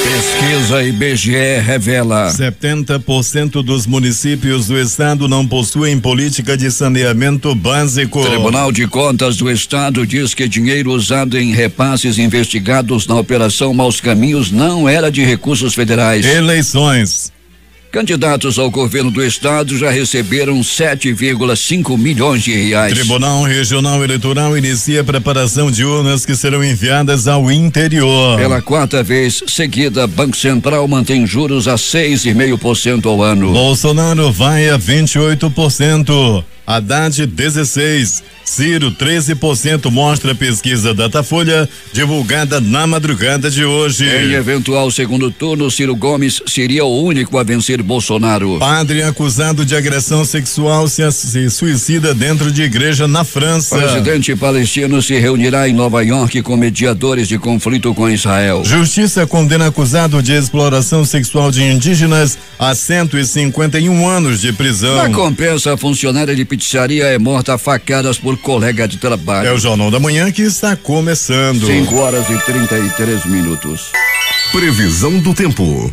Pesquisa IBGE revela: 70% dos municípios do estado não possuem política de saneamento básico. Tribunal de Contas do Estado diz que dinheiro usado em repasses investigados na Operação Maus Caminhos não era de recursos federais. Eleições. Candidatos ao governo do estado já receberam 7,5 milhões de reais. Tribunal Regional Eleitoral inicia a preparação de urnas que serão enviadas ao interior. Pela quarta vez seguida, Banco Central mantém juros a 6,5% ao ano. Bolsonaro vai a 28%. Haddad 16%, Ciro 13%, mostra a pesquisa Datafolha divulgada na madrugada de hoje. Em eventual segundo turno, Ciro Gomes seria o único a vencer Bolsonaro. Padre acusado de agressão sexual se suicida dentro de igreja na França. Presidente palestino se reunirá em Nova York com mediadores de conflito com Israel. Justiça condena acusado de exploração sexual de indígenas a 151 anos de prisão. Na compensa, a funcionária de pizzaria é morta a facadas por colega de trabalho. É o Jornal da Manhã que está começando. 5h33. Previsão do tempo.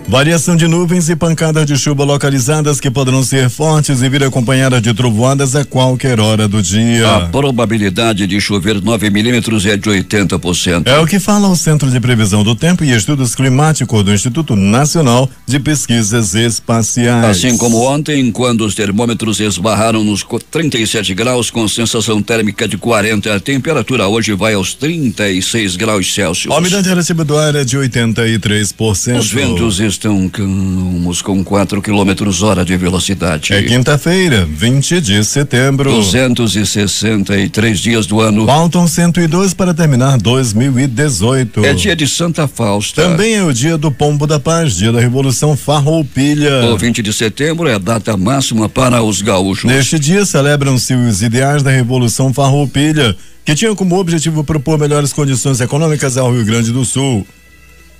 Variação de nuvens e pancadas de chuva localizadas que poderão ser fortes e vir acompanhadas de trovoadas a qualquer hora do dia. A probabilidade de chover 9 milímetros é de 80%. É o que fala o Centro de Previsão do Tempo e Estudos Climáticos do Instituto Nacional de Pesquisas Espaciais. Assim como ontem, quando os termômetros esbarraram nos 37 graus com sensação térmica de 40, a temperatura hoje vai aos 36 graus Celsius. A umidade relativa do ar é de 83%. Os ventos estão calmos com 4 km/h de velocidade. É quinta-feira, 20 de setembro. 263 dias do ano. Faltam 102 para terminar 2018. É dia de Santa Fausta. Também é o dia do Pombo da Paz, dia da Revolução Farroupilha. O 20 de setembro é a data máxima para os gaúchos. Neste dia celebram-se os ideais da Revolução Farroupilha, que tinha como objetivo propor melhores condições econômicas ao Rio Grande do Sul.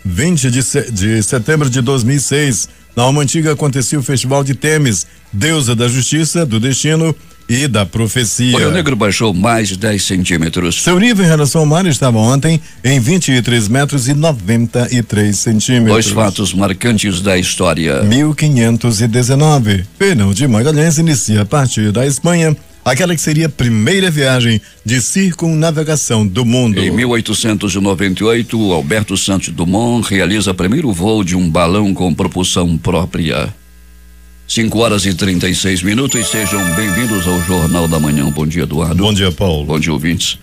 20 de setembro de 2006, na Alma Antiga acontecia o Festival de Temes, deusa da justiça, do destino e da profecia. O Rio Negro baixou mais de 10 centímetros. Seu nível em relação ao mar estava ontem em 23 metros e 93 centímetros. Dois fatos marcantes da história. 1519, Fernão de Magalhães inicia a partir da Espanha aquela que seria a primeira viagem de circunnavegação do mundo. Em 1898, Alberto Santos Dumont realiza o primeiro voo de um balão com propulsão própria. 5h36. Sejam bem-vindos ao Jornal da Manhã. Bom dia, Eduardo. Bom dia, Paulo. Bom dia, ouvintes.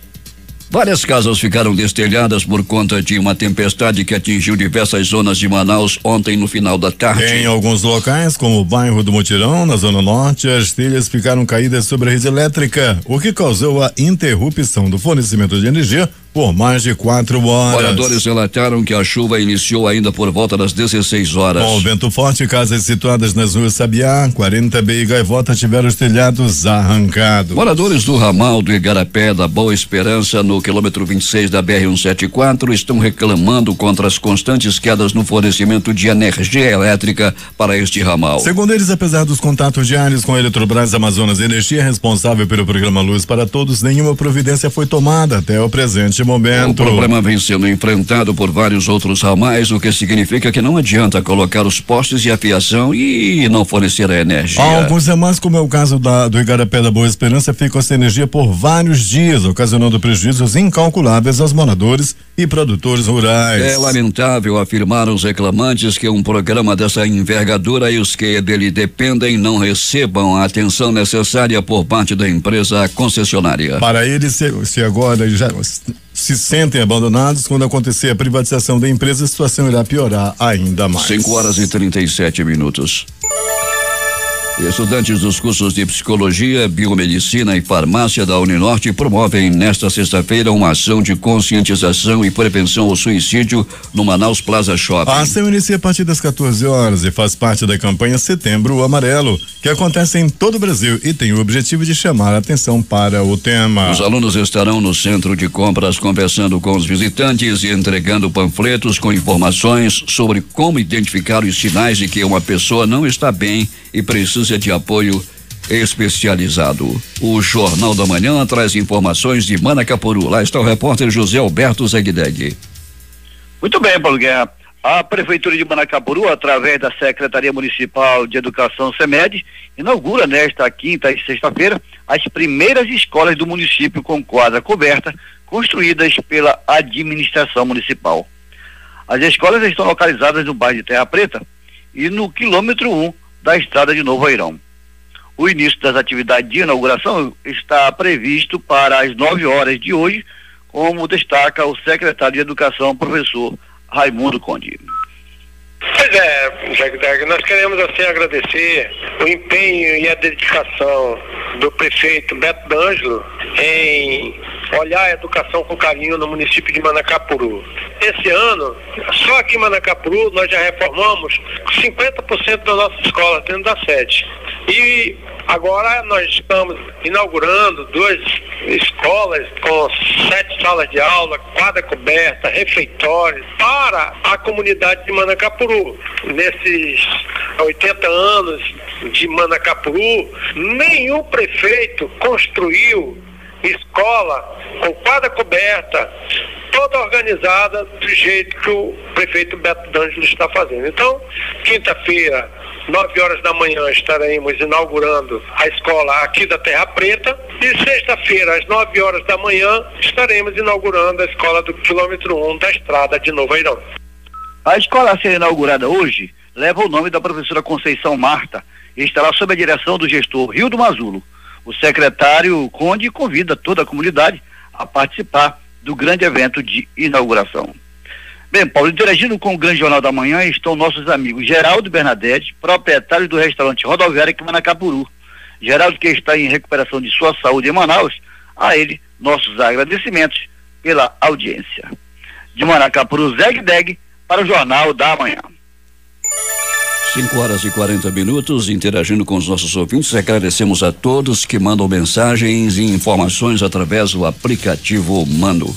Várias casas ficaram destelhadas por conta de uma tempestade que atingiu diversas zonas de Manaus ontem no final da tarde. Em alguns locais, como o bairro do Mutirão, na Zona Norte, as telhas ficaram caídas sobre a rede elétrica, o que causou a interrupção do fornecimento de energia por mais de 4 horas. Moradores relataram que a chuva iniciou ainda por volta das 16 horas. Com o vento forte, casas situadas nas ruas Sabiá, 40B e Gaivota tiveram os telhados arrancados. Moradores do ramal do Igarapé da Boa Esperança, no quilômetro 26 da BR-174, estão reclamando contra as constantes quedas no fornecimento de energia elétrica para este ramal. Segundo eles, apesar dos contatos diários com a Eletrobras Amazonas Energia, responsável pelo programa Luz para Todos, nenhuma providência foi tomada até o presente momento. O problema vem sendo enfrentado por vários outros ramais, o que significa que não adianta colocar os postes de afiação e não fornecer a energia. Alguns ramais, como é o caso do Igarapé da Boa Esperança, ficam sem energia por vários dias, ocasionando prejuízos incalculáveis aos moradores e produtores rurais. É lamentável, afirmaram os reclamantes, que um programa dessa envergadura e os que dele dependem não recebam a atenção necessária por parte da empresa concessionária. Para eles, se agora já se sentem abandonados, quando acontecer a privatização da empresa, a situação irá piorar ainda mais. 5h37. Estudantes dos cursos de Psicologia, Biomedicina e Farmácia da Uninorte promovem nesta sexta-feira uma ação de conscientização e prevenção ao suicídio no Manaus Plaza Shopping. A ação inicia a partir das 14 horas e faz parte da campanha Setembro Amarelo, que acontece em todo o Brasil e tem o objetivo de chamar a atenção para o tema. Os alunos estarão no centro de compras conversando com os visitantes e entregando panfletos com informações sobre como identificar os sinais de que uma pessoa não está bem e precisa de apoio especializado. O Jornal da Manhã traz informações de Manacapuru. Lá está o repórter José Alberto Zegdeg. Muito bem, Paulo Guerra. A Prefeitura de Manacapuru, através da Secretaria Municipal de Educação, SEMED, inaugura nesta quinta e sexta-feira as primeiras escolas do município com quadra coberta, construídas pela administração municipal. As escolas estão localizadas no bairro de Terra Preta e no quilômetro 1 da estrada de Novo Airão. O início das atividades de inauguração está previsto para as 9 horas de hoje, como destaca o secretário de Educação, professor Raimundo Conde. Pois é, Zegdeg, nós queremos assim agradecer o empenho e a dedicação do prefeito Beto D'Angelo em olhar a educação com carinho no município de Manacapuru. Esse ano, só aqui em Manacapuru, nós já reformamos 50% das nossas escolas dentro da sede. E agora nós estamos inaugurando 2 escolas com 7 salas de aula, quadra coberta, refeitórios para a comunidade de Manacapuru. Nesses 80 anos de Manacapuru, nenhum prefeito construiu escola com quadra coberta, toda organizada do jeito que o prefeito Beto D'Angelo está fazendo. Então, quinta-feira, 9 horas da manhã, estaremos inaugurando a escola aqui da Terra Preta e sexta-feira, às 9 horas da manhã, estaremos inaugurando a escola do quilômetro 1 da estrada de Novo Airão. A escola a ser inaugurada hoje leva o nome da professora Conceição Marta e estará sob a direção do gestor Rildo Mazulo. O secretário Conde convida toda a comunidade a participar do grande evento de inauguração. Bem, Paulo, interagindo com o Grande Jornal da Manhã estão nossos amigos Geraldo Bernadette, proprietário do restaurante Rodoviária aqui em Manacapuru. Geraldo, que está em recuperação de sua saúde em Manaus, a ele nossos agradecimentos pela audiência. De Manacapuru, Zegdeg, para o Jornal da Manhã. 5 horas e 40 minutos, interagindo com os nossos ouvintes, agradecemos a todos que mandam mensagens e informações através do aplicativo Mano.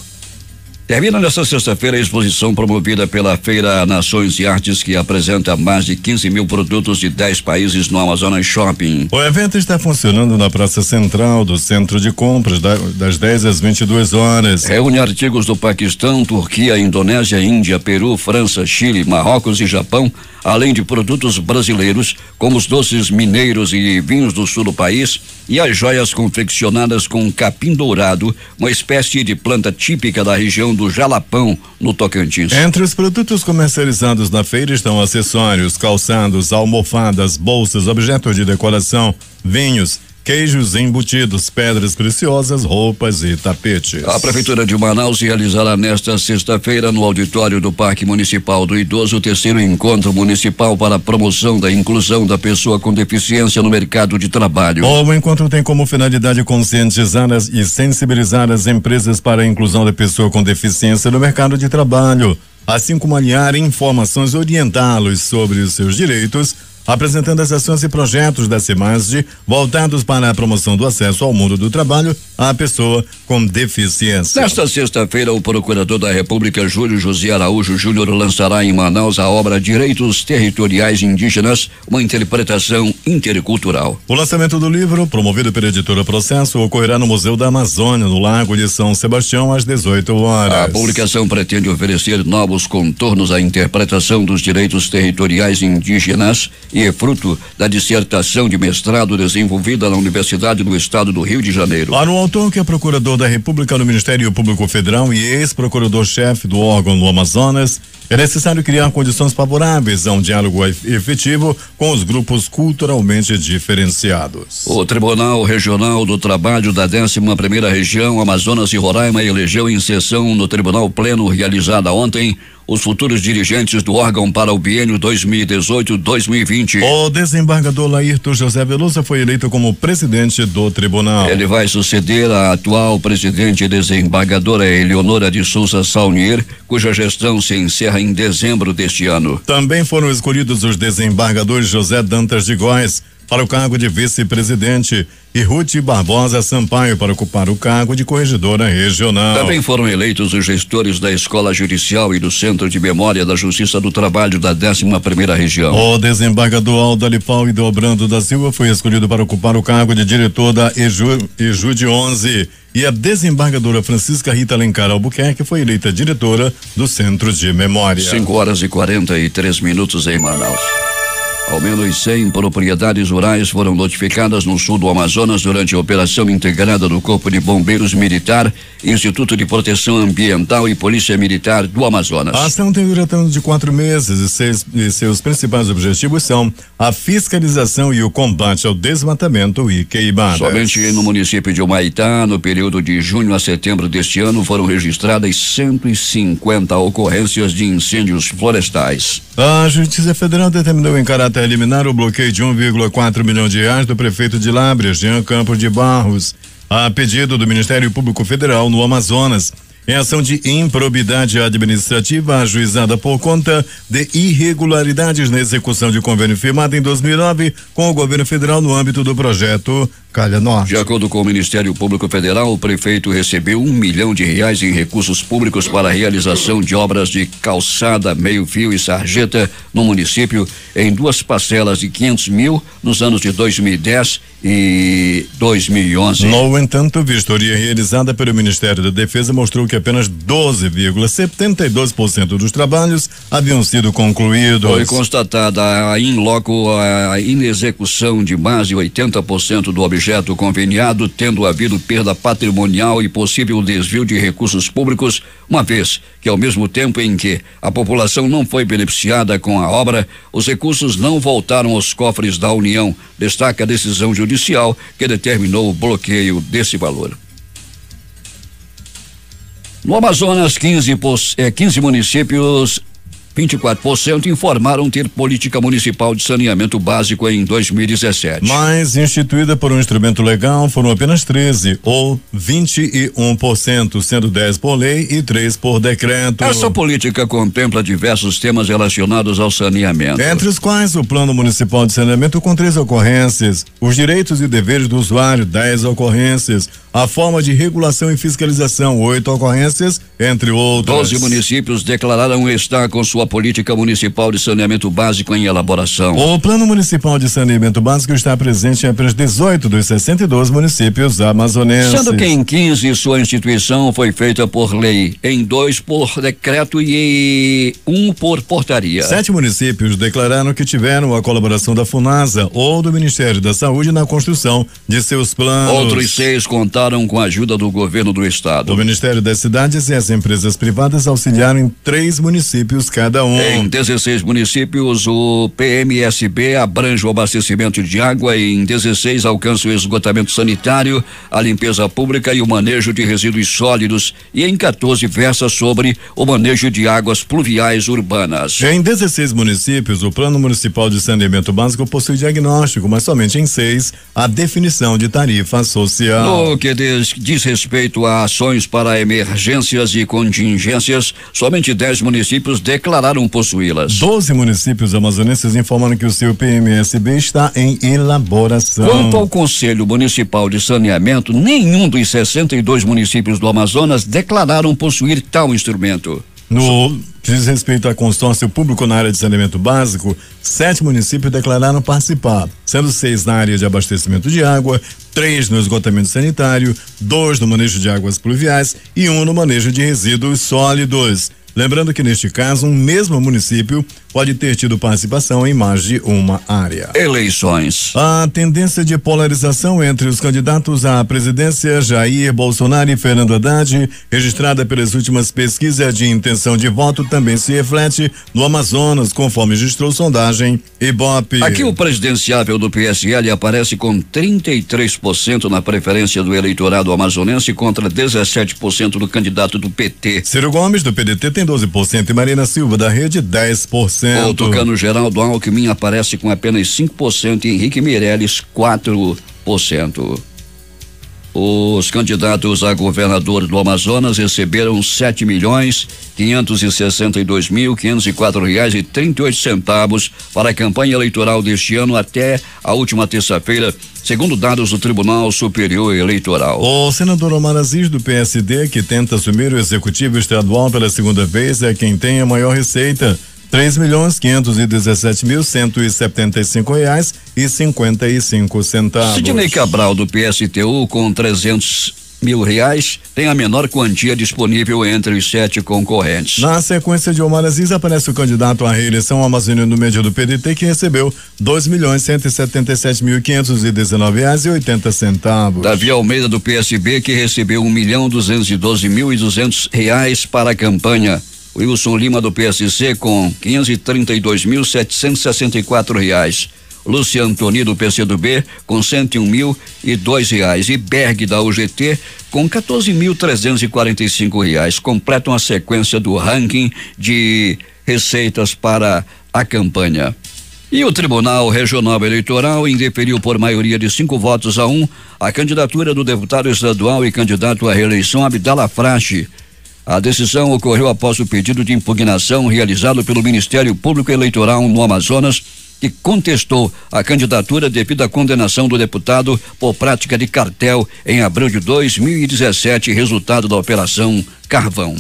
Termina nesta sexta-feira a exposição promovida pela Feira Nações e Artes, que apresenta mais de 15 mil produtos de 10 países no Amazonas Shopping. O evento está funcionando na Praça Central do Centro de Compras, das 10 às 22 horas. Reúne artigos do Paquistão, Turquia, Indonésia, Índia, Peru, França, Chile, Marrocos e Japão, além de produtos brasileiros, como os doces mineiros e vinhos do sul do país e as joias confeccionadas com capim dourado, uma espécie de planta típica da região do Jalapão, no Tocantins. Entre os produtos comercializados na feira estão acessórios, calçados, almofadas, bolsas, objetos de decoração, vinhos, queijos embutidos, pedras preciosas, roupas e tapetes. A Prefeitura de Manaus realizará nesta sexta-feira, no auditório do Parque Municipal do Idoso, o 3º encontro municipal para a promoção da inclusão da pessoa com deficiência no mercado de trabalho. O encontro tem como finalidade conscientizar e sensibilizar as empresas para a inclusão da pessoa com deficiência no mercado de trabalho, assim como alinhar informações e orientá-los sobre os seus direitos, apresentando as ações e projetos da CEMASD voltados para a promoção do acesso ao mundo do trabalho à pessoa com deficiência. Nesta sexta-feira, o Procurador da República, Júlio José Araújo Júnior, lançará em Manaus a obra Direitos Territoriais Indígenas, uma interpretação intercultural. O lançamento do livro, promovido pela editora Processo, ocorrerá no Museu da Amazônia, no Lago de São Sebastião, às 18 horas. A publicação pretende oferecer novos contornos à interpretação dos direitos territoriais indígenas e é fruto da dissertação de mestrado desenvolvida na Universidade do Estado do Rio de Janeiro. Para o autor, que é procurador da República no Ministério Público Federal e ex-procurador-chefe do órgão no Amazonas, é necessário criar condições favoráveis a um diálogo efetivo com os grupos culturalmente diferenciados. O Tribunal Regional do Trabalho da 11ª Região, Amazonas e Roraima, elegeu em sessão no Tribunal Pleno realizada ontem os futuros dirigentes do órgão para o biênio 2018-2020. O desembargador Laírton José Veloso foi eleito como presidente do tribunal. Ele vai suceder a atual presidente desembargadora Eleonora de Souza Saunier, cuja gestão se encerra em dezembro deste ano. Também foram escolhidos os desembargadores José Dantas de Góes, para o cargo de vice-presidente e Ruth Barbosa Sampaio para ocupar o cargo de corregedora regional. Também foram eleitos os gestores da Escola Judicial e do Centro de Memória da Justiça do Trabalho da 11ª Região. O desembargador Aldo Alipau e Dobrando da Silva foi escolhido para ocupar o cargo de diretor da EJUD 11 e a desembargadora Francisca Rita Alencar Albuquerque foi eleita diretora do Centro de Memória. 5h43 em Manaus. Ao menos 100 propriedades rurais foram notificadas no sul do Amazonas durante a operação integrada do Corpo de Bombeiros Militar, Instituto de Proteção Ambiental e Polícia Militar do Amazonas. A ação tem duração de 4 meses e seus principais objetivos são a fiscalização e o combate ao desmatamento e queimadas. Somente no município de Humaitá, no período de junho a setembro deste ano, foram registradas 150 ocorrências de incêndios florestais. A Justiça Federal determinou em caráter eliminar o bloqueio de 1,4 milhão de reais do prefeito de Lábrias, Jean Campos de Barros, a pedido do Ministério Público Federal no Amazonas, em ação de improbidade administrativa ajuizada por conta de irregularidades na execução de convênio firmado em 2009 com o governo federal no âmbito do projeto Calha Norte. De acordo com o Ministério Público Federal, o prefeito recebeu R$1 milhão em recursos públicos para a realização de obras de calçada, meio-fio e sarjeta no município em 2 parcelas de 500 mil nos anos de 2010 e 2011. No entanto, vistoria realizada pelo Ministério da Defesa mostrou que apenas 12,72% dos trabalhos haviam sido concluídos. Foi constatada in loco a inexecução de mais de 80% do objeto conveniado, tendo havido perda patrimonial e possível desvio de recursos públicos, uma vez que ao mesmo tempo em que a população não foi beneficiada com a obra, os recursos não voltaram aos cofres da União, destaca a decisão judicial que determinou o bloqueio desse valor. No Amazonas, 15 municípios, 24% informaram ter política municipal de saneamento básico em 2017. Mas instituída por um instrumento legal foram apenas 13, ou 21%, sendo 10 por lei e 3 por decreto. Essa política contempla diversos temas relacionados ao saneamento. Entre os quais o Plano Municipal de Saneamento com 3 ocorrências, os direitos e deveres do usuário, 10 ocorrências, a forma de regulação e fiscalização, 8 ocorrências, entre outras. 12 municípios declararam estar com sua política municipal de saneamento básico em elaboração. O Plano Municipal de Saneamento Básico está presente em apenas 18 dos 62 municípios amazonenses. Sendo que em 15 sua instituição foi feita por lei, em 2 por decreto e 1 por portaria. 7 municípios declararam que tiveram a colaboração da FUNASA ou do Ministério da Saúde na construção de seus planos. Outros 6 contaram com a ajuda do governo do estado. O Ministério das Cidades e as empresas privadas auxiliaram em 3 municípios cada um. Em 16 municípios, o PMSB abrange o abastecimento de água e em 16 alcança o esgotamento sanitário, a limpeza pública e o manejo de resíduos sólidos, e em 14 versa sobre o manejo de águas pluviais urbanas. Em 16 municípios, o Plano Municipal de Saneamento Básico possui diagnóstico, mas somente em 6 a definição de tarifa social. No que diz respeito a ações para emergências e contingências, somente 10 municípios declararam possuí-las. 12 municípios amazonenses informaram que o seu PMSB está em elaboração. Quanto ao Conselho Municipal de Saneamento, nenhum dos 62 municípios do Amazonas declararam possuir tal instrumento. No que diz respeito a consórcio público na área de saneamento básico, 7 municípios declararam participar, sendo 6 na área de abastecimento de água, 3 no esgotamento sanitário, 2 no manejo de águas pluviais e 1 no manejo de resíduos sólidos. Lembrando que neste caso, um mesmo município pode ter tido participação em mais de uma área. Eleições. A tendência de polarização entre os candidatos à presidência, Jair Bolsonaro e Fernando Haddad, registrada pelas últimas pesquisas de intenção de voto, também se reflete no Amazonas, conforme registrou sondagem Ibope. Aqui o presidenciável do PSL aparece com 33% na preferência do eleitorado amazonense contra 17% do candidato do PT. Ciro Gomes, do PDT, tem 12% e Marina Silva, da Rede, 10%. O tucano Geraldo Alckmin aparece com apenas 5% e Henrique Meirelles 4%. Os candidatos a governador do Amazonas receberam 7.562.504,38 para a campanha eleitoral deste ano até a última terça-feira, segundo dados do Tribunal Superior Eleitoral. O senador Omar Aziz, do PSD, que tenta assumir o executivo estadual pela segunda vez, é quem tem a maior receita. R$3.517.175,55. Sidney Cabral, do PSTU, com R$300 mil, tem a menor quantia disponível entre os 7 concorrentes. Na sequência de Omar Aziz, aparece o candidato à reeleição amazonino médio do PDT, que recebeu R$2.177.519,80. Davi Almeida, do PSB, que recebeu R$1.212.200 para a campanha. Wilson Lima, do PSC, com R$532.764. Luciano Toni, do PCdoB, com R$101.002. E Berg, da UGT, com R$14.345. Completam a sequência do ranking de receitas para a campanha. E o Tribunal Regional Eleitoral indeferiu por maioria de 5 votos a 1 a candidatura do deputado estadual e candidato à reeleição Abdala Frache. A decisão ocorreu após o pedido de impugnação realizado pelo Ministério Público Eleitoral no Amazonas, que contestou a candidatura devido à condenação do deputado por prática de cartel em abril de 2017, resultado da Operação Carvão.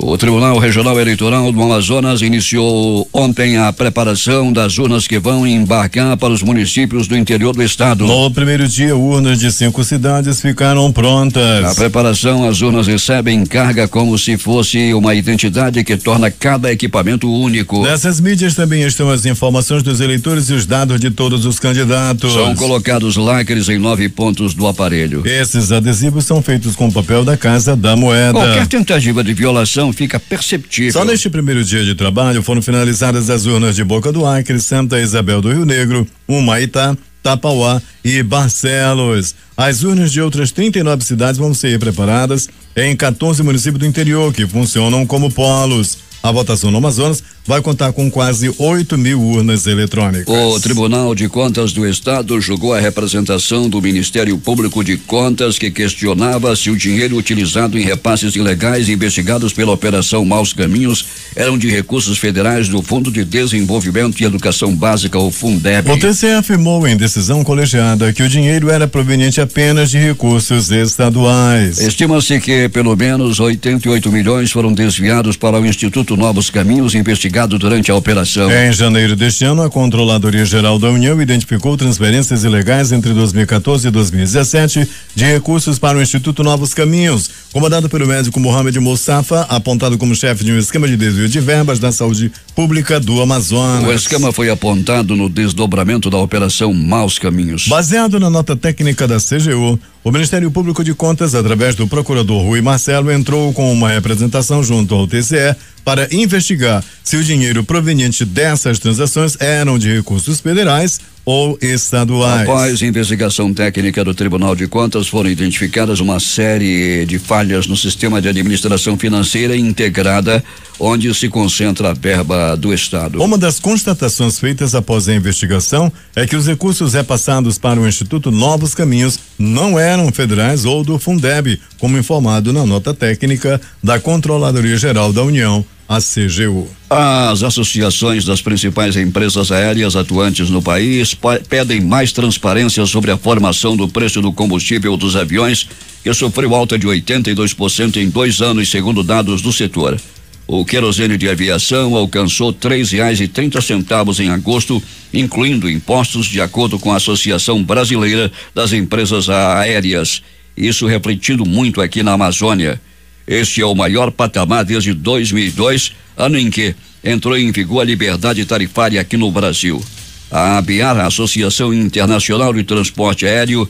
O Tribunal Regional Eleitoral do Amazonas iniciou ontem a preparação das urnas que vão embarcar para os municípios do interior do estado. No primeiro dia, urnas de 5 cidades ficaram prontas. Na preparação, as urnas recebem carga como se fosse uma identidade que torna cada equipamento único. Nessas mídias também estão as informações dos eleitores e os dados de todos os candidatos. São colocados lacres em 9 pontos do aparelho. Esses adesivos são feitos com papel da Casa da Moeda. Qualquer tentativa de violação fica perceptível. Só neste primeiro dia de trabalho foram finalizadas as urnas de Boca do Acre, Santa Isabel do Rio Negro, Humaitá, Tapauá e Barcelos. As urnas de outras 39 cidades vão ser preparadas em 14 municípios do interior que funcionam como polos. A votação no Amazonas vai contar com quase 8.000 urnas eletrônicas. O Tribunal de Contas do Estado julgou a representação do Ministério Público de Contas, que questionava se o dinheiro utilizado em repasses ilegais investigados pela Operação Maus Caminhos eram de recursos federais do Fundo de Desenvolvimento e Educação Básica, o Fundeb. O TCE afirmou em decisão colegiada que o dinheiro era proveniente apenas de recursos estaduais. Estima-se que pelo menos 88 milhões foram desviados para o Instituto Novos Caminhos, investigado durante a operação. Em janeiro deste ano, a Controladoria Geral da União identificou transferências ilegais entre 2014 e 2017 de recursos para o Instituto Novos Caminhos, comandado pelo médico Mohamed Moussafa, apontado como chefe de um esquema de desvio de verbas da saúde pública do Amazonas. O esquema foi apontado no desdobramento da Operação Maus Caminhos. Baseado na nota técnica da CGU, o Ministério Público de Contas, através do procurador Rui Marcelo, entrou com uma representação junto ao TCE para investigar se o dinheiro proveniente dessas transações eram de recursos federais ou estaduais. Após investigação técnica do Tribunal de Contas, foram identificadas uma série de falhas no sistema de administração financeira integrada, onde se concentra a verba do Estado. Uma das constatações feitas após a investigação é que os recursos repassados para o Instituto Novos Caminhos não eram federais ou do Fundeb, como informado na nota técnica da Controladoria Geral da União, a CGU. As associações das principais empresas aéreas atuantes no país pedem mais transparência sobre a formação do preço do combustível dos aviões, que sofreu alta de 82% em 2 anos, segundo dados do setor. O querosene de aviação alcançou R$3,30 em agosto, incluindo impostos, de acordo com a Associação Brasileira das Empresas Aéreas. Isso refletindo muito aqui na Amazônia. Este é o maior patamar desde 2002, ano em que entrou em vigor a liberdade tarifária aqui no Brasil. A ABIAR, a Associação Internacional de Transporte Aéreo,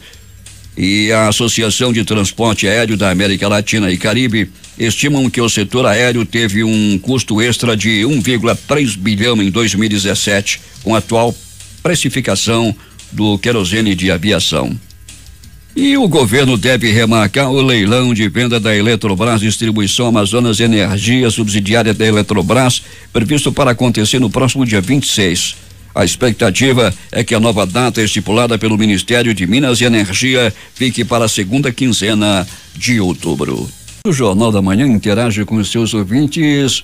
e a Associação de Transporte Aéreo da América Latina e Caribe estimam que o setor aéreo teve um custo extra de 1,3 bilhão em 2017, com a atual precificação do querosene de aviação. E o governo deve remarcar o leilão de venda da Eletrobras Distribuição Amazonas Energia, subsidiária da Eletrobras, previsto para acontecer no próximo dia 26. A expectativa é que a nova data estipulada pelo Ministério de Minas e Energia fique para a segunda quinzena de outubro. O Jornal da Manhã interage com os seus ouvintes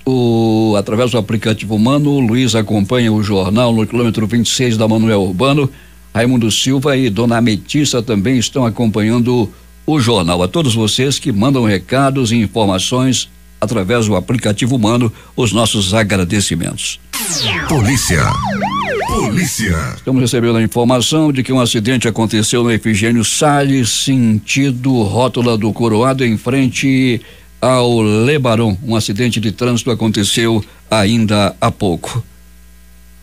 através do aplicativo Mano. O Luiz acompanha o jornal no quilômetro 26 da Manuel Urbano. Raimundo Silva e Dona Ametista também estão acompanhando o jornal. A todos vocês que mandam recados e informações através do aplicativo Mano, os nossos agradecimentos. Polícia. Estamos recebendo a informação de que um acidente aconteceu no Efigênio Salles, sentido Rótula do Coroado, em frente ao Lebaron. Um acidente de trânsito aconteceu ainda há pouco.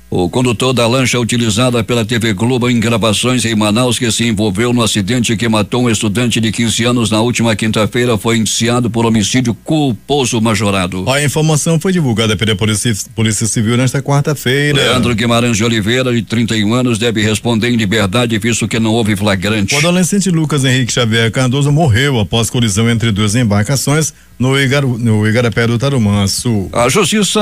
O condutor da lancha utilizada pela TV Globo em gravações em Manaus, que se envolveu no acidente que matou um estudante de 15 anos na última quinta-feira, foi indiciado por homicídio culposo majorado. A informação foi divulgada pela Polícia Civil nesta quarta-feira. Leandro Guimarães de Oliveira, de 31 anos, deve responder em liberdade, visto que não houve flagrante. O adolescente Lucas Henrique Xavier Cardoso morreu após colisão entre duas embarcações no Igarapé do Tarumã Sul. A Justiça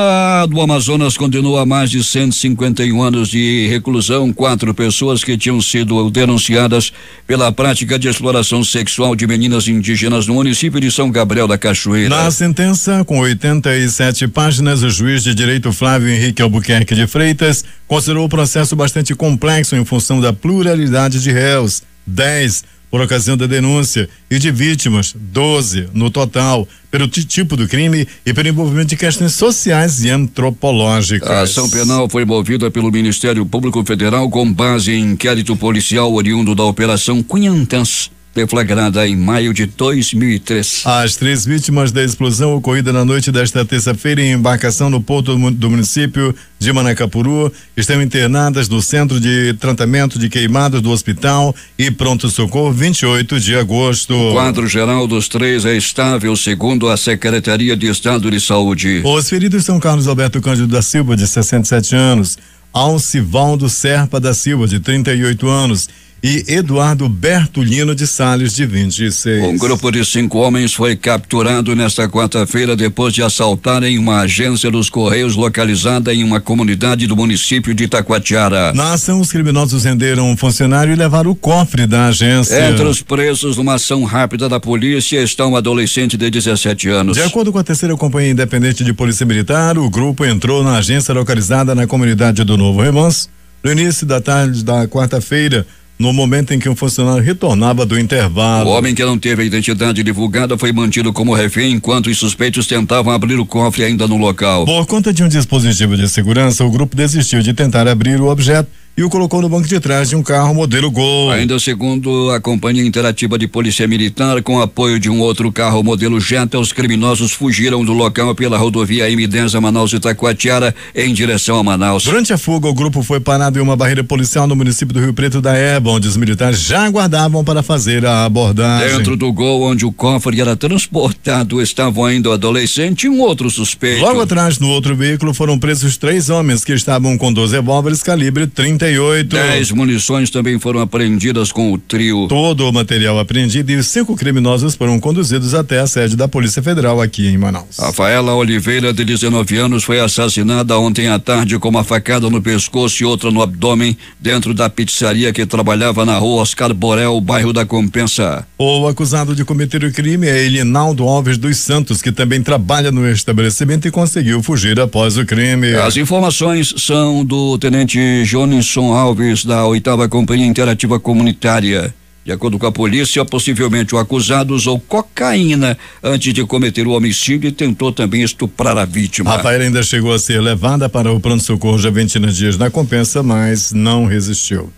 do Amazonas condenou a mais de 151 anos de reclusão 4 pessoas que tinham sido denunciadas pela prática de exploração sexual de meninas indígenas no município de São Gabriel da Cachoeira. Na sentença, com 87 páginas, o juiz de direito Flávio Henrique Albuquerque de Freitas considerou o processo bastante complexo em função da pluralidade de réus, 10 por ocasião da denúncia, e de vítimas, 12 no total, pelo tipo do crime e pelo envolvimento de questões sociais e antropológicas. A ação penal foi movida pelo Ministério Público Federal com base em inquérito policial oriundo da Operação Cunhantãs, deflagrada em maio de 2003. As 3 vítimas da explosão ocorrida na noite desta terça-feira em embarcação no porto do município de Manacapuru estão internadas no Centro de Tratamento de Queimados do Hospital e Pronto-Socorro 28 de agosto. O quadro geral dos 3 é estável, segundo a Secretaria de Estado de Saúde. Os feridos são Carlos Alberto Cândido da Silva, de 67 anos, Alcivaldo Serpa da Silva, de 38 anos, e Eduardo Bertolino de Salles, de 26. Um grupo de 5 homens foi capturado nesta quarta-feira depois de assaltarem uma agência dos Correios localizada em uma comunidade do município de Itacoatiara. Na ação, os criminosos renderam um funcionário e levaram o cofre da agência. Entre os presos numa ação rápida da polícia está um adolescente de 17 anos. De acordo com a 3ª Companhia Independente de Polícia Militar, o grupo entrou na agência localizada na comunidade do Novo Remanso no início da tarde da quarta-feira, no momento em que um funcionário retornava do intervalo. O homem, que não teve a identidade divulgada, foi mantido como refém enquanto os suspeitos tentavam abrir o cofre ainda no local. Por conta de um dispositivo de segurança, o grupo desistiu de tentar abrir o objeto e o colocou no banco de trás de um carro modelo Gol. Ainda segundo a Companhia Interativa de Polícia Militar, com apoio de um outro carro modelo Jetta, os criminosos fugiram do local pela rodovia M10 Manaus-Itacoatiara em direção a Manaus. Durante a fuga, o grupo foi parado em uma barreira policial no município do Rio Preto da Eba, onde os militares já aguardavam para fazer a abordagem. Dentro do Gol, onde o cofre era transportado, estavam ainda o adolescente e um outro suspeito. Logo atrás, no outro veículo, foram presos 3 homens que estavam com 12 revólveres calibre 38. 10 munições também foram apreendidas com o trio. Todo o material apreendido e 5 criminosos foram conduzidos até a sede da Polícia Federal aqui em Manaus. Rafaela Oliveira, de 19 anos, foi assassinada ontem à tarde com uma facada no pescoço e outra no abdômen dentro da pizzaria que trabalhava na rua Oscar Borel, bairro da Compensa. O acusado de cometer o crime é Elinaldo Alves dos Santos, que também trabalha no estabelecimento e conseguiu fugir após o crime. As informações são do tenente Jonisson Alves, da 8ª Companhia Interativa Comunitária. De acordo com a polícia, possivelmente o acusado usou cocaína antes de cometer o homicídio e tentou também estuprar a vítima. Rafael ainda chegou a ser levada para o pronto-socorro Javentino Dias na Compensa, mas não resistiu.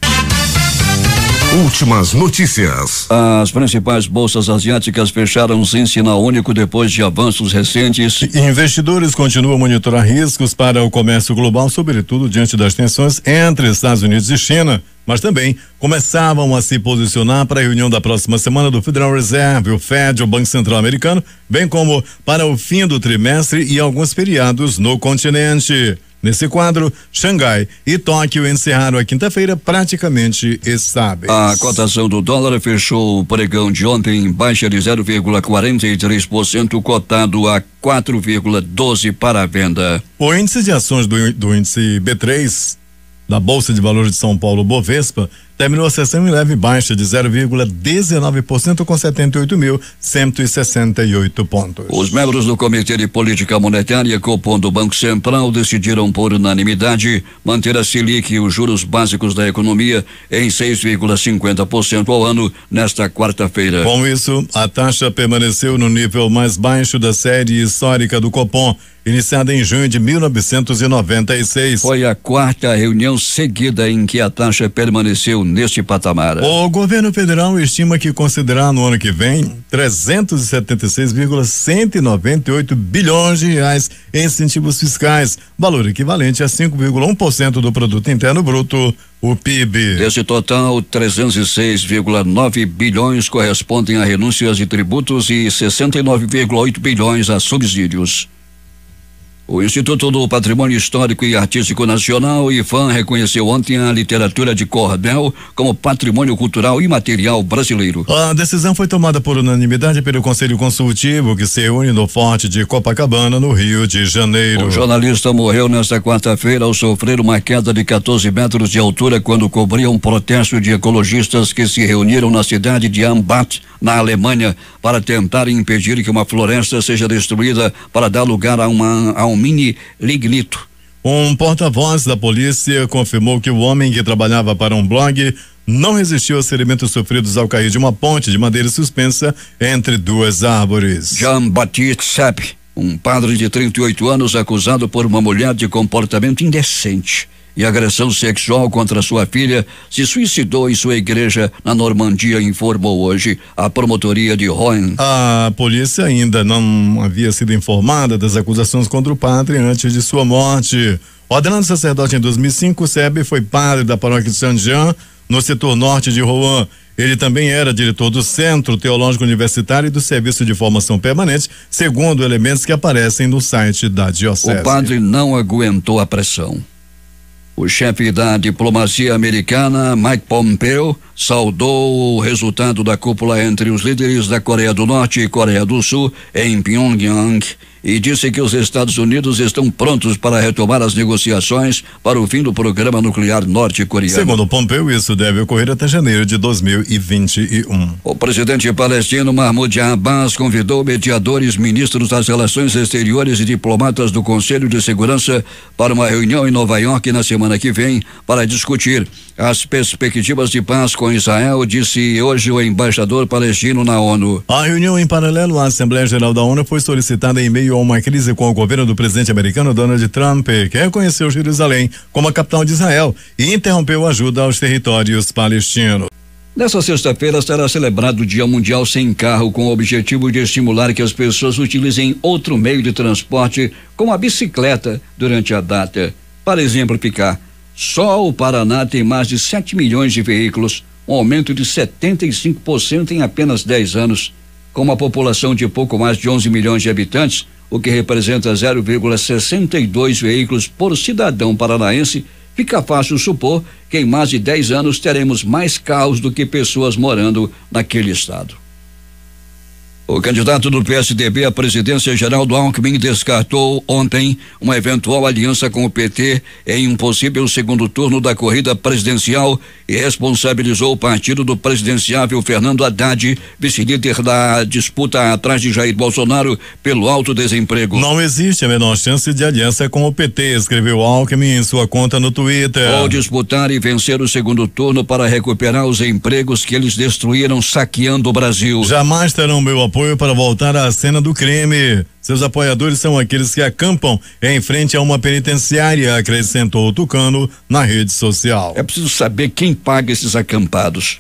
Últimas notícias. As principais bolsas asiáticas fecharam sem sinal único depois de avanços recentes. Investidores continuam a monitorar riscos para o comércio global, sobretudo diante das tensões entre Estados Unidos e China, mas também começavam a se posicionar para a reunião da próxima semana do Federal Reserve, o Fed, o Banco Central Americano, bem como para o fim do trimestre e alguns feriados no continente. Nesse quadro, Xangai e Tóquio encerraram a quinta-feira praticamente estáveis. A cotação do dólar fechou o pregão de ontem em baixa de 0,43%, cotado a 4,12 para a venda. O índice de ações do índice B3 da Bolsa de Valores de São Paulo, Bovespa, terminou a sessão em leve baixa de 0,19% com 78.168 pontos. Os membros do Comitê de Política Monetária, Copom do Banco Central, decidiram por unanimidade manter a Selic e os juros básicos da economia em 6,50% ao ano nesta quarta-feira. Com isso, a taxa permaneceu no nível mais baixo da série histórica do Copom, iniciada em junho de 1996. Foi a quarta reunião seguida em que a taxa permaneceu neste patamar. O governo federal estima que considerará no ano que vem 376,198 bilhões de reais em incentivos fiscais, valor equivalente a 5,1% do produto interno bruto, o PIB. Desse total, 306,9 bilhões correspondem a renúncias de tributos e 69,8 bilhões a subsídios. O Instituto do Patrimônio Histórico e Artístico Nacional, IPHAN, reconheceu ontem a literatura de cordel como patrimônio cultural imaterial brasileiro. A decisão foi tomada por unanimidade pelo Conselho Consultivo, que se reúne no Forte de Copacabana, no Rio de Janeiro. O jornalista morreu nesta quarta-feira ao sofrer uma queda de 14 metros de altura quando cobria um protesto de ecologistas que se reuniram na cidade de Ambat, na Alemanha, para tentar impedir que uma floresta seja destruída para dar lugar a um mini lignito. Um porta-voz da polícia confirmou que o homem que trabalhava para um blog não resistiu aos ferimentos sofridos ao cair de uma ponte de madeira suspensa entre duas árvores. Jean-Baptiste Sepp, um padre de 38 anos acusado por uma mulher de comportamento indecente e agressão sexual contra sua filha, se suicidou em sua igreja na Normandia, informou hoje a promotoria de Rouen. A polícia ainda não havia sido informada das acusações contra o padre antes de sua morte. Ordenado sacerdote em 2005, Seb foi padre da paróquia de Saint-Jean, no setor norte de Rouen. Ele também era diretor do Centro Teológico Universitário e do Serviço de Formação Permanente, segundo elementos que aparecem no site da diocese. O padre não aguentou a pressão. O chefe da diplomacia americana, Mike Pompeo, saudou o resultado da cúpula entre os líderes da Coreia do Norte e Coreia do Sul em Pyongyang e disse que os Estados Unidos estão prontos para retomar as negociações para o fim do programa nuclear norte-coreano. Segundo Pompeo, isso deve ocorrer até janeiro de 2021. O presidente palestino Mahmoud Abbas convidou mediadores, ministros das Relações Exteriores e diplomatas do Conselho de Segurança para uma reunião em Nova York na semana que vem para discutir as perspectivas de paz com Israel, disse hoje o embaixador palestino na ONU. A reunião em paralelo à Assembleia Geral da ONU foi solicitada em meio a uma crise com o governo do presidente americano Donald Trump, que reconheceu Jerusalém como a capital de Israel e interrompeu a ajuda aos territórios palestinos. Nessa sexta-feira será celebrado o Dia Mundial Sem Carro, com o objetivo de estimular que as pessoas utilizem outro meio de transporte, como a bicicleta, durante a data. Para exemplificar, só o Paraná tem mais de 7 milhões de veículos, um aumento de 75% em apenas 10 anos. Com uma população de pouco mais de 11 milhões de habitantes, o que representa 0,62 veículos por cidadão paranaense, fica fácil supor que em mais de 10 anos teremos mais carros do que pessoas morando naquele estado. O candidato do PSDB à presidência, Geraldo Alckmin, descartou ontem uma eventual aliança com o PT em um possível segundo turno da corrida presidencial e responsabilizou o partido do presidenciável Fernando Haddad, vice-líder da disputa atrás de Jair Bolsonaro, pelo alto desemprego. Não existe a menor chance de aliança com o PT, escreveu Alckmin em sua conta no Twitter. Vou disputar e vencer o segundo turno para recuperar os empregos que eles destruíram saqueando o Brasil. Jamais terão meu apoio para voltar à cena do crime. Seus apoiadores são aqueles que acampam em frente a uma penitenciária, acrescentou o Tucano na rede social. É preciso saber quem paga esses acampados.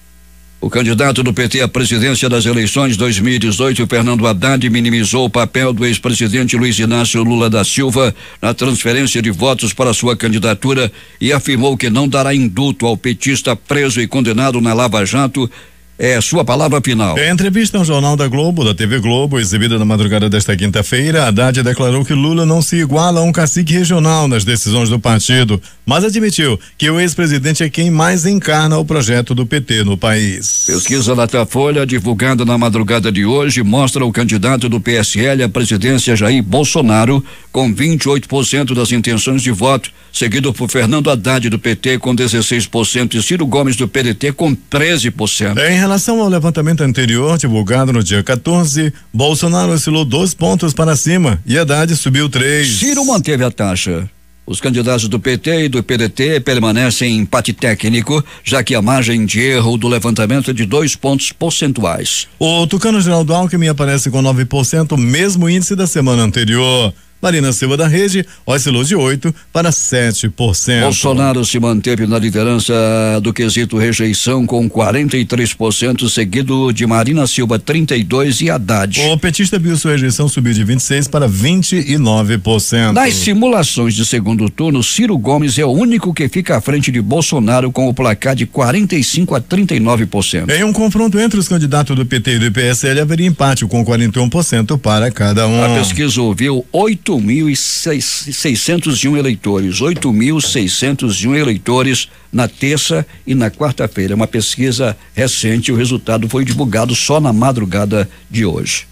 O candidato do PT à presidência das eleições 2018, Fernando Haddad, minimizou o papel do ex-presidente Luiz Inácio Lula da Silva na transferência de votos para sua candidatura e afirmou que não dará indulto ao petista preso e condenado na Lava Jato É sua palavra final. Em entrevista ao Jornal da Globo, da TV Globo, exibida na madrugada desta quinta-feira, Haddad declarou que Lula não se iguala a um cacique regional nas decisões do partido, mas admitiu que o ex-presidente é quem mais encarna o projeto do PT no país. Pesquisa Datafolha, divulgada na madrugada de hoje, mostra o candidato do PSL à presidência Jair Bolsonaro com 28% das intenções de voto, seguido por Fernando Haddad do PT com 16% e Ciro Gomes do PDT com 13%. Em relação ao levantamento anterior, divulgado no dia 14, Bolsonaro oscilou 2 pontos para cima e Haddad subiu 3. Ciro manteve a taxa. Os candidatos do PT e do PDT permanecem em empate técnico, já que a margem de erro do levantamento é de 2 pontos percentuais. O tucano Geraldo Alckmin aparece com 9%, mesmo índice da semana anterior. Marina Silva da Rede oscilou de 8% para 7%. Bolsonaro se manteve na liderança do quesito rejeição com 43%, seguido de Marina Silva 32% e Haddad. O petista viu sua rejeição subir de 26% para 29%. Nas simulações de segundo turno, Ciro Gomes é o único que fica à frente de Bolsonaro com o placar de 45% a 39%. Em um confronto entre os candidatos do PT e do PSL haveria empate com 41% para cada um. A pesquisa ouviu 8.601 eleitores, 8.601 eleitores na terça e na quarta-feira. Uma pesquisa recente, o resultado foi divulgado só na madrugada de hoje.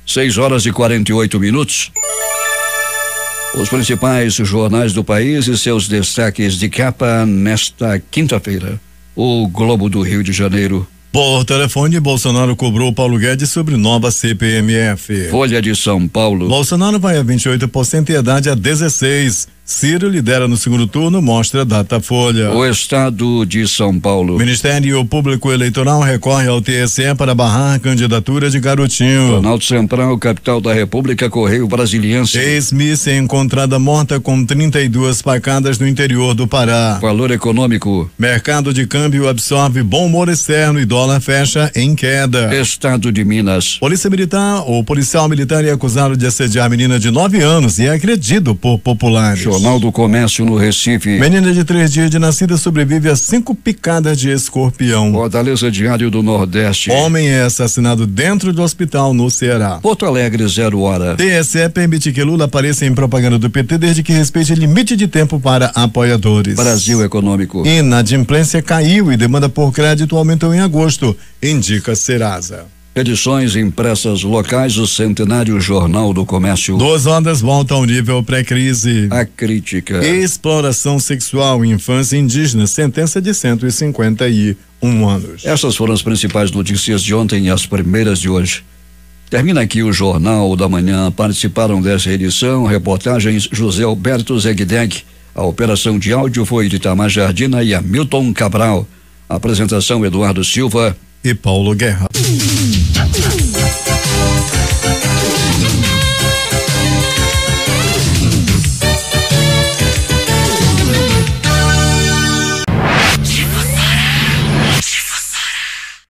6h48. Os principais jornais do país e seus destaques de capa nesta quinta-feira. O Globo do Rio de Janeiro. Por telefone, Bolsonaro cobrou Paulo Guedes sobre nova CPMF. Folha de São Paulo. Bolsonaro vai a 28% e Haddad a 16%. Ciro lidera no segundo turno, mostra Datafolha. O Estado de São Paulo. Ministério Público Eleitoral recorre ao TSE para barrar a candidatura de Garotinho. Planalto Central, capital da República, Correio Brasiliense. Ex-miss é encontrada morta com 32 facadas no interior do Pará. Valor econômico. Mercado de câmbio absorve bom humor externo e dólar fecha em queda. Estado de Minas. Policial militar é acusado de assediar menina de 9 anos e é agredido por populares. Jornal do Comércio no Recife. Menina de 3 dias de nascida sobrevive a 5 picadas de escorpião. Fortaleza, Diário do Nordeste. Homem é assassinado dentro do hospital no Ceará. Porto Alegre, 0 hora. TSE permite que Lula apareça em propaganda do PT desde que respeite limite de tempo para apoiadores. Brasil Econômico. Inadimplência caiu e demanda por crédito aumentou em agosto, indica Serasa. Edições impressas locais, o Centenário Jornal do Comércio. 2 horas volta ao nível pré-crise. A crítica. Exploração sexual em infância indígena, sentença de 151 anos. Essas foram as principais notícias de ontem e as primeiras de hoje. Termina aqui o Jornal da Manhã. Participaram dessa edição reportagens José Alberto Zegdeg. A operação de áudio foi de Itamar Jardina e Hamilton Cabral. A apresentação Eduardo Silva e Paulo Guerra.